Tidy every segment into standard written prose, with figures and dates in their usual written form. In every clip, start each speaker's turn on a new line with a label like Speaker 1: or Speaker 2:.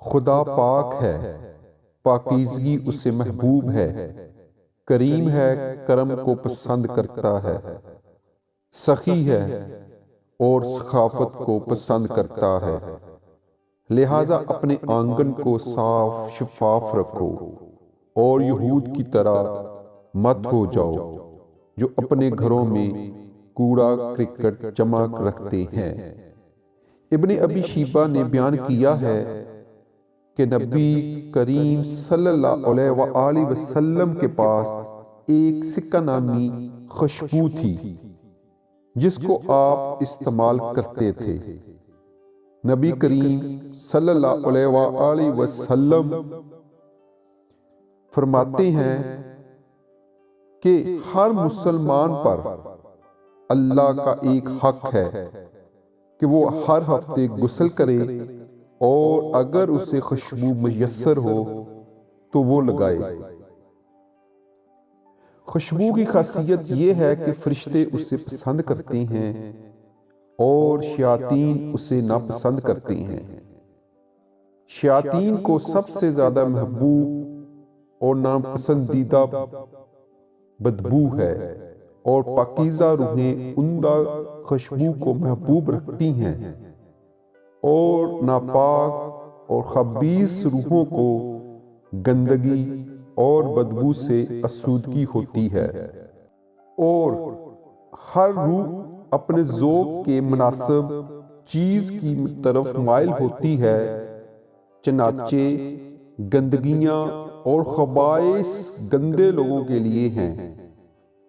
Speaker 1: خدا پاک ہے، پاکیزگی اسے محبوب ہے، کریم ہے، کرم کو پسند کرتا ہے، سخی ہے اور سخاوت کو پسند کرتا ہے۔ لہٰذا اپنے آنگن کو صاف شفاف رکھو اور یہود کی طرح مت ہو جاؤ جو اپنے گھروں میں کوڑا کرکٹ جمع رکھتے ہیں۔ ابن ابی شیبہ نے بیان کیا ہے کہ نبی کریم صلی اللہ علیہ وآلہ وسلم کے پاس ایک سکہ نامی خوشبو تھی جس کو آپ استعمال کرتے تھے۔ نبی کریم صلی اللہ علیہ وآلہ وسلم فرماتے ہیں کہ ہر مسلمان پر اللہ کا ایک حق ہے کہ وہ ہر ہفتے غسل کرے اور اگر اسے خوشبو میسر ہو تو وہ لگائے۔ خوشبو کی خاصیت یہ ہے کہ فرشتے اسے پسند کرتے ہیں اور شیاطین اسے ناپسند کرتے ہیں۔ شیاطین کو سب سے زیادہ محبوب اور ناپسندیدہ بدبو ہے اور پاکیزہ روحیں عمدہ خوشبو کو محبوب رکھتی ہیں اور ناپاک اور خبیث روحوں کو گندگی اور بدبو سے آسودگی ہوتی ہے، اور ہر روح اپنے ذوق کے مناسب چیز کی طرف مائل ہوتی ہے، چنانچہ گندگیاں اور خبائث گندے لوگوں کے لیے ہیں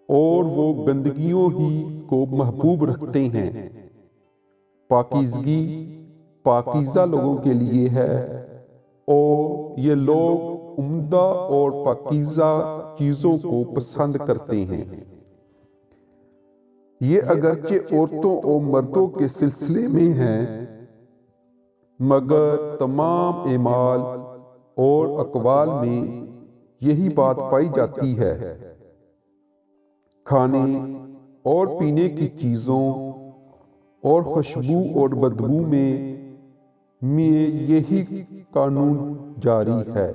Speaker 1: اور وہ گندگیوں ہی کو محبوب رکھتے ہیں۔ پاکیزگی پاکیزہ لوگوں کے لیے ہے اور یہ لوگ عمدہ اور پاکیزہ چیزوں کو پسند کرتے ہیں۔ یہ اگرچہ عورتوں اور مردوں کے سلسلے میں ہیں، مگر تمام اعمال اور اقوال میں یہی بات پائی جاتی ہے۔ کھانے اور پینے کی چیزوں اور خوشبو اور بدبو میں یہی قانون جاری ہے۔